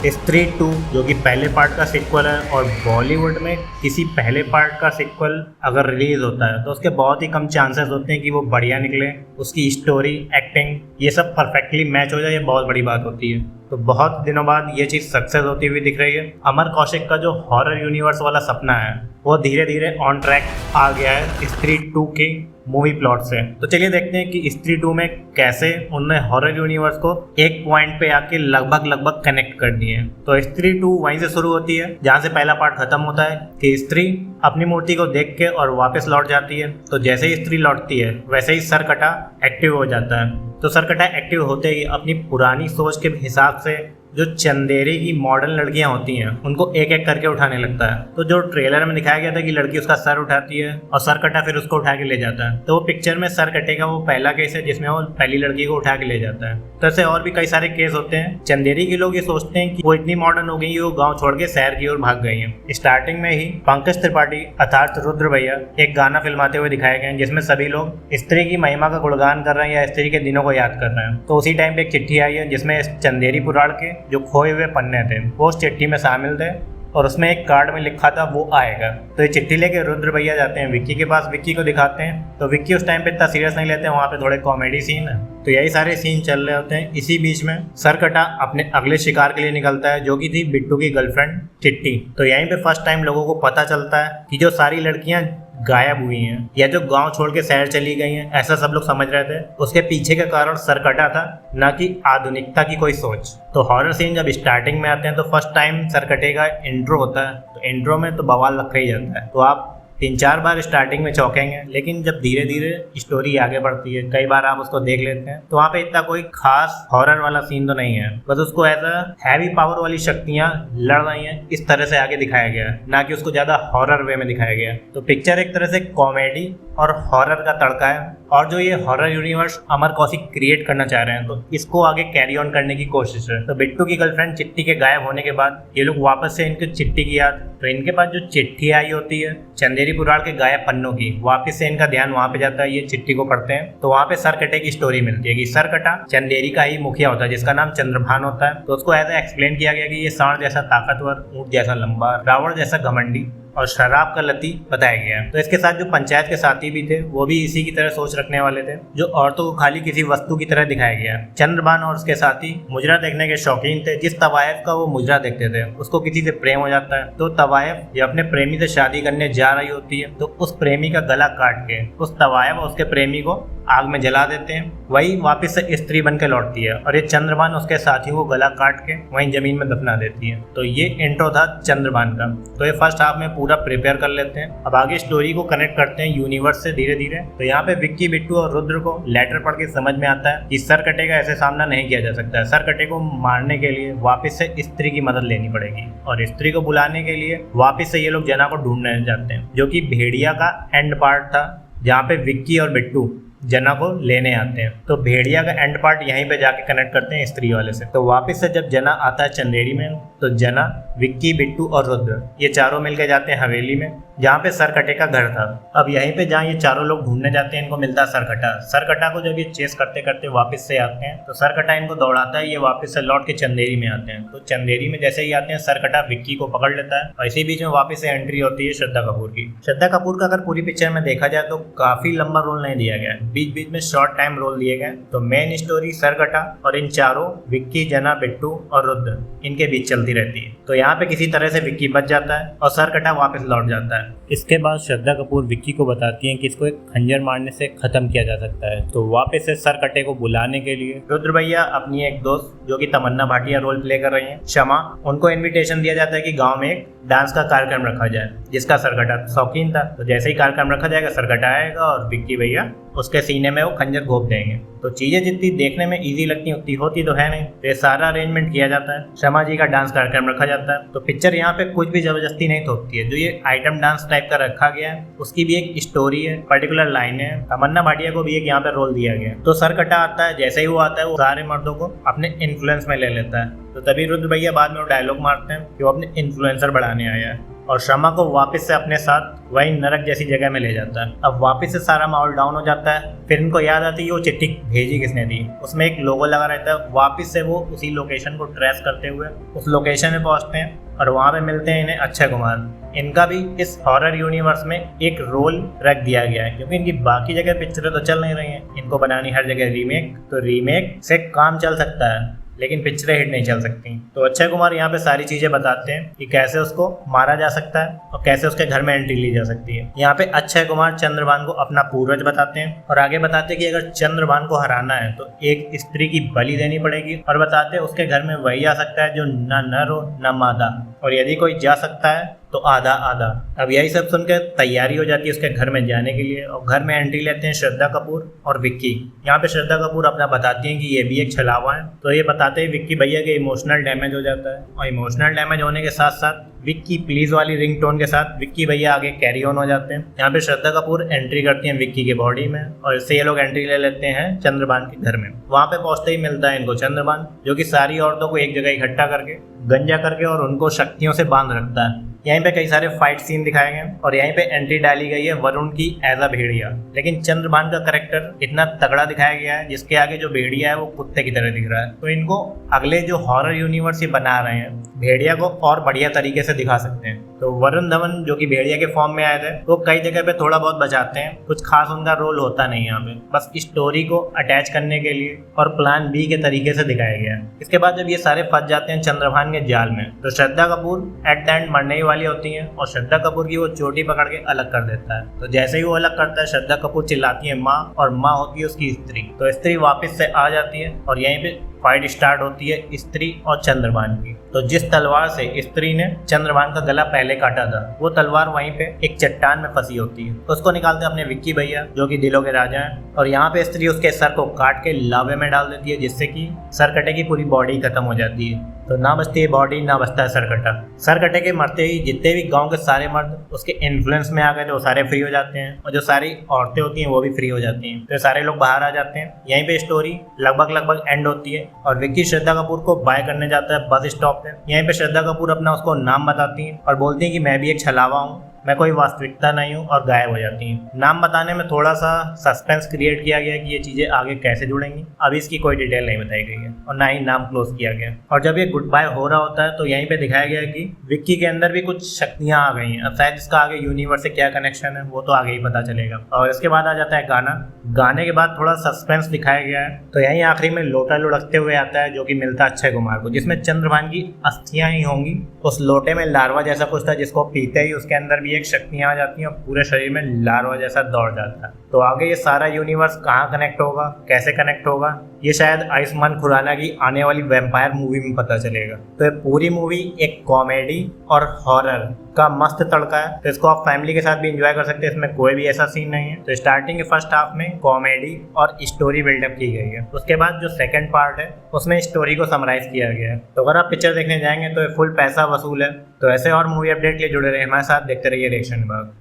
स्त्री 2 जो कि पहले पार्ट का सीक्वल है, और बॉलीवुड में किसी पहले पार्ट का सीक्वल अगर रिलीज होता है तो उसके बहुत ही कम चांसेस होते हैं कि वो बढ़िया निकले, उसकी स्टोरी, एक्टिंग ये सब परफेक्टली मैच हो जाए, ये बहुत बड़ी बात होती है। तो बहुत दिनों बाद ये चीज़ सक्सेस होती हुई दिख रही है। अमर कौशिक का जो हॉरर यूनिवर्स वाला सपना है वो धीरे धीरे ऑन ट्रैक आ गया है स्त्री 2 की मूवी प्लॉट से। तो चलिए देखते हैं कि स्त्री 2 में कैसे उन्होंने हॉरर यूनिवर्स को एक पॉइंट पे आके लगभग कनेक्ट कर दिए हैं। तो स्त्री 2 वहीं से शुरू होती है जहाँ से पहला पार्ट खत्म होता है कि स्त्री अपनी मूर्ति को देख के और वापस लौट जाती है। तो जैसे ही स्त्री लौटती है वैसे ही सरकटा एक्टिव हो जाता है। तो सरकटा एक्टिव होते ही अपनी पुरानी सोच के हिसाब से जो चंदेरी की मॉडर्न लड़कियां होती हैं उनको एक एक करके उठाने लगता है। तो जो ट्रेलर में दिखाया गया था कि लड़की उसका सर उठाती है और सरकटा फिर उसको उठा के ले जाता है, तो वो पिक्चर में सरकटे का वो पहला केस है जिसमें वो पहली लड़की को उठा के ले जाता है। तो ऐसे और भी कई सारे केस होते हैं। चंदेरी के लोग ये सोचते हैं कि वो इतनी मॉडर्न हो गई, वो गाँव छोड़ के शहर की ओर भाग गई है। स्टार्टिंग में ही पंकज त्रिपाठी अर्थात रुद्र भैया एक गाना फिल्माते हुए दिखाए गए हैं जिसमें सभी लोग स्त्री की महिमा का गुणगान कर रहे हैं या स्त्री के दिनों को याद कर रहे हैं। तो उसी टाइम पे एक चिट्ठी आई है जिसमें चंदेरी पुराण के जो खोए हुए पन्ने थे वो उस चिट्ठी में शामिल थे और उसमें एक कार्ड में लिखा था वो आएगा। तो ये चिट्ठी लेके रुद्र भैया जाते हैं विक्की के पास, विक्की को दिखाते हैं। तो विक्की उस टाइम पे इतना सीरियस नहीं लेते हैं, वहाँ पे थोड़े कॉमेडी सीन है। तो यही सारे सीन चल रहे होते हैं। इसी बीच में सरकटा अपने अगले शिकार के लिए निकलता है जो कि थी बिट्टू की गर्लफ्रेंड चिट्टी। तो यहीं पे फर्स्ट टाइम लोगों को पता चलता है कि जो सारी लड़कियां गायब हुई हैं या जो गांव छोड़ के शहर चली गई हैं, ऐसा सब लोग समझ रहे थे। उसके पीछे का कारण सरकटा था, ना कि आधुनिकता की कोई सोच। तो हॉरर सीन जब स्टार्टिंग में आते हैं तो फर्स्ट टाइम सरकटे का इंट्रो होता है। तो इंट्रो में तो बवाल रखा ही जाता है। तो आप 3-4 बार स्टार्टिंग में चौंकेंगे, लेकिन जब धीरे धीरे स्टोरी आगे बढ़ती है, कई बार आप उसको देख लेते हैं, तो वहाँ पे इतना कोई खास हॉरर वाला सीन तो नहीं है। बस उसको ऐसा हैवी पावर वाली शक्तियाँ लड़ रही हैं इस तरह से आगे दिखाया गया है, ना कि उसको ज़्यादा हॉरर वे में दिखाया गया है। तो पिक्चर एक तरह से कॉमेडी और हॉरर का तड़का है। और जो ये हॉरर यूनिवर्स अमर कौशिक क्रिएट करना चाह रहे हैं तो इसको आगे कैरी ऑन करने की कोशिश है। तो बिट्टू की गर्लफ्रेंड चिट्टी के गायब होने के बाद ये लोग वापस से इनकी चिट्टी की याद, तो इनके पास जो चिट्ठी आई होती है चंदेरी पुराण के गायब पन्नों की, वापस से इनका ध्यान वहाँ पे जाता है। ये चिट्ठी को पढ़ते हैं तो वहाँ पे सरकटे की स्टोरी मिलती है कि सरकटा चंदेरी का ही मुखिया होता है जिसका नाम चंद्रभान होता है। तो उसको ऐसा एक्सप्लेन किया गया कि ये सांड जैसा ताकतवर, ऊंट जैसा लंबा, रावण जैसा घमंडी और शराब का लती बताया गया है। तो इसके साथ जो पंचायत के साथी भी थे वो भी इसी की तरह सोच रखने वाले थे, जो औरतों को खाली किसी वस्तु की तरह दिखाया गया। चंद्रभान और उसके साथी मुजरा देखने के शौकीन थे। जिस तवायफ का वो मुजरा देखते थे उसको किसी से प्रेम हो जाता है। तो तवायफ जब अपने प्रेमी से शादी करने जा रही होती है तो उस प्रेमी का गला काट के उस तवायफ और उसके प्रेमी को आग में जला देते हैं। वही वापस से स्त्री बन के लौटती है और ये चंद्रभान उसके साथियों को गला काट के वहीं जमीन में दफना देती है। तो ये इंट्रो था चंद्रभान का। तो ये फर्स्ट हाफ में पूरा प्रिपेयर कर लेते हैं। अब आगे स्टोरी को कनेक्ट करते हैं यूनिवर्स से धीरे धीरे। तो यहाँ पे विक्की, बिट्टू और रुद्र को लेटर पढ़ के समझ में आता है कि सरकटे का ऐसे सामना नहीं किया जा सकता है। सरकटे को मारने के लिए वापस से स्त्री की मदद लेनी पड़ेगी और स्त्री को बुलाने के लिए वापस से ये लोग जना को ढूंढने जाते हैं, जो कि भेड़िया का एंड पार्ट था जहाँ पे विक्की और बिट्टू जना को लेने आते हैं। तो भेड़िया का एंड पार्ट यहीं पे जाके कनेक्ट करते हैं स्त्री वाले से। तो वापस से जब जना आता है चंदेरी में तो जना, विक्की, बिट्टू और रुद्र ये चारों मिलकर जाते हैं हवेली में जहाँ पे सरकटे का घर था। अब यहीं पे जहाँ ये चारों लोग ढूंढने जाते हैं इनको मिलता है सरकटा। सरकटा को जब ये चेस करते करते वापस से आते हैं तो सरकटा इनको दौड़ाता है, ये वापस से लौट के चंदेरी में आते हैं। तो चंदेरी में जैसे ही आते हैं सरकटा विक्की को पकड़ लेता है और इसी बीच में वापस से एंट्री होती है श्रद्धा कपूर की। श्रद्धा कपूर का अगर पूरी पिक्चर में देखा जाए तो काफी लंबा रोल नहीं दिया गया, बीच बीच में शॉर्ट टाइम रोल दिए गए। तो मेन स्टोरी सरकटा और इन चारों विक्की, जना, बिट्टू और रुद्र इनके बीच चलती रहती है। तो यहाँ पे किसी तरह से विक्की बच जाता है और सरकटा वापस लौट जाता है। इसके बाद श्रद्धा कपूर विक्की को बताती हैं कि इसको एक खंजर मारने से खत्म किया जा सकता है। तो वापस से सरकटे को बुलाने के लिए रुद्र भैया अपनी एक दोस्त जो कि तमन्ना भाटिया रोल प्ले कर रही हैं, क्षमा, उनको इन्विटेशन दिया जाता है कि गाँव में एक डांस का कार्यक्रम रखा जाए जिसका सरकटा शौकीन था। तो जैसे ही कार्यक्रम रखा जाएगा सरकटा आएगा और विक्की भैया उसके सीने में वो खंजर घोंप देंगे। तो चीजें जितनी देखने में इजी लगती उतनी होती तो है नहीं। तो ये सारा अरेंजमेंट किया जाता है, क्षमा जी का डांस कार्यक्रम रखा जाता है। तो पिक्चर यहाँ पे कुछ भी जबरदस्ती नहीं थोपती है। जो ये आइटम डांस टाइप का रखा गया है उसकी भी एक स्टोरी है, पर्टिकुलर लाइन है। तमन्ना भाटिया को भी एक यहाँ पे रोल दिया गया है। तो सरकटा आता है, जैसे ही वो आता है वो सारे मर्दों को अपने इन्फ्लुएंस में ले लेता है। तो तभी रुद्र भैया बाद में वो डायलॉग मारते हैं कि वो अपने इन्फ्लुएंसर बढ़ाने आया है और शमा को वापस से अपने साथ वही नरक जैसी जगह में ले जाता है। अब वापस से सारा माहौल डाउन हो जाता है। फिर इनको याद आती है वो चिट्ठी भेजी किसने थी। उसमें एक लोगो लगा रहता है। वापस से वो उसी लोकेशन को ट्रेस करते हुए उस लोकेशन में पहुंचते हैं और वहाँ पे मिलते हैं इन्हें अक्षय कुमार। इनका भी इस हॉरर यूनिवर्स में एक रोल रख दिया गया है, क्योंकि इनकी बाकी जगह पिक्चरें तो चल नहीं रही हैं, इनको बनानी हर जगह रीमेक, तो रीमेक से काम चल सकता है लेकिन पिक्चरें हिट नहीं चल सकती। तो अक्षय कुमार यहाँ पे सारी चीजें बताते हैं कि कैसे उसको मारा जा सकता है और कैसे उसके घर में एंट्री ली जा सकती है। यहाँ पे अक्षय कुमार चंद्रभान को अपना पूर्वज बताते हैं और आगे बताते हैं कि अगर चंद्रभान को हराना है तो एक स्त्री की बलि देनी पड़ेगी, और बताते हैं उसके घर में वही आ सकता है जो ना नर हो ना मादा, और यदि कोई जा सकता है तो आधा आधा। अब यही सब सुनकर तैयारी हो जाती है उसके घर में जाने के लिए, और घर में एंट्री लेते हैं श्रद्धा कपूर और विक्की। यहाँ पे श्रद्धा कपूर अपना बताती हैं कि ये भी एक छलावा है, तो ये बताते ही विक्की भैया के इमोशनल डैमेज हो जाता है, और इमोशनल डैमेज होने के साथ साथ विक्की प्लीज वाली रिंगटोन के साथ विक्की भैया आगे कैरी ऑन हो जाते हैं। यहाँ पे श्रद्धा कपूर एंट्री करती हैं विक्की के बॉडी में, और इससे ये लोग एंट्री ले लेते हैं चंद्रभान के घर में। वहाँ पे पहुंचते ही मिलता है इनको चंद्रभान, जो कि सारी औरतों को एक जगह इकट्ठा करके गंजा करके और उनको शक्तियों से बांध रखता है। यहीं पे कई सारे फाइट सीन दिखाए गए और यहीं पे एंट्री डाली गई है वरुण की एज अ भेड़िया। लेकिन चंद्रभान का कैरेक्टर इतना तगड़ा दिखाया गया है जिसके आगे जो भेड़िया है वो कुत्ते की तरह दिख रहा है। तो इनको अगले जो हॉरर यूनिवर्स ये बना रहे हैं, भेड़िया को और बढ़िया तरीके से दिखा सकते हैं। तो वरुण धवन जो कि भेड़िया के फॉर्म में आए थे, वो कई जगह पे थोड़ा बहुत बचाते हैं, कुछ खास उनका रोल होता नहीं है यहाँ पे, बस स्टोरी को अटैच करने के लिए और प्लान बी के तरीके से दिखाया गया है। इसके बाद जब ये सारे फंस जाते हैं चंद्रभान के जाल में, तो Shraddha Kapoor at the end मरने ही वाली होती है और श्रद्धा कपूर की वो चोटी पकड़ के अलग कर देता है। तो जैसे ही वो अलग करता है, श्रद्धा कपूर चिल्लाती है माँ, और माँ होती है उसकी स्त्री। तो स्त्री वापस से आ जाती है और यहीं पे फाइट स्टार्ट होती है स्त्री और चंद्रभान की। तो जिस तलवार से स्त्री ने चंद्रभान का गला पहले काटा था, वो तलवार वहीं पे एक चट्टान में फंसी होती है। तो उसको निकालते हैं अपने विक्की भैया जो कि दिलों के राजा हैं, और यहाँ पे स्त्री उसके सर को काट के लावे में डाल देती है, जिससे कि सरकटे की पूरी बॉडी खत्म हो जाती है। तो ना बचती है बॉडी, ना बचता है सरकटा। सरकटे के मरते ही जितने भी गांव के सारे मर्द उसके इन्फ्लुएंस में आ गए थे वो सारे फ्री हो जाते हैं, और जो सारी औरतें होती हैं वो भी फ्री हो जाती हैं। तो सारे लोग बाहर आ जाते हैं। यहीं पे स्टोरी लगभग एंड होती है और विक्की श्रद्धा कपूर को बाय करने जाता है बस स्टॉप पे। यहीं पे श्रद्धा कपूर अपना उसको नाम बताती हैं और बोलती हैं कि मैं भी एक छलावा हूँ, मैं कोई वास्तविकता नहीं हूँ, और गायब हो जाती हैं। नाम बताने में थोड़ा सा सस्पेंस क्रिएट किया गया कि ये चीज़ें आगे कैसे जुड़ेंगी। अभी इसकी कोई डिटेल नहीं बताई गई है और ना ही नाम क्लोज किया गया। और जब ये गुड बाय हो रहा होता है तो यहीं पे दिखाया गया है कि विक्की के अंदर भी कुछ शक्तियाँ आ गई हैं। अब शायद इसका आगे यूनिवर्स से क्या कनेक्शन है वो तो आगे ही पता चलेगा। और इसके बाद आ जाता है गाना। गाने के बाद थोड़ा सस्पेंस दिखाया गया है। तो यहीं आखिरी में लोटा लुढ़कते हुए आता है जो कि मिलता है अक्षय कुमार को, जिसमें चंद्रभान की अस्थियाँ ही होंगी। उस लोटे में लार्वा जैसा कुछ था जिसको पीते ही उसके अंदर भी एक शक्तियाँ आ जाती हैं और पूरे शरीर में लार्वा जैसा दौड़ जाता है। तो आगे ये सारा यूनिवर्स कहाँ कनेक्ट होगा, कैसे कनेक्ट होगा, ये शायद आयुष्मान खुराना की आने वाली वैम्पायर मूवी में पता चलेगा। तो ये पूरी मूवी एक कॉमेडी और हॉरर का मस्त तड़का है। तो इसको आप फैमिली के साथ भी एंजॉय कर सकते हैं, इसमें कोई भी ऐसा सीन नहीं है। तो स्टार्टिंग के फर्स्ट हाफ में कॉमेडी और स्टोरी बिल्डअप की गई है। उसके बाद जो सेकंड पार्ट है उसमें स्टोरी को समराइज किया गया है। तो अगर आप पिक्चर देखने जाएंगे तो ये फुल पैसा वसूल है। तो ऐसे और मूवी अपडेट के लिए जुड़े रहे हमारे साथ, देखते रहिए रिएक्शन विभाग।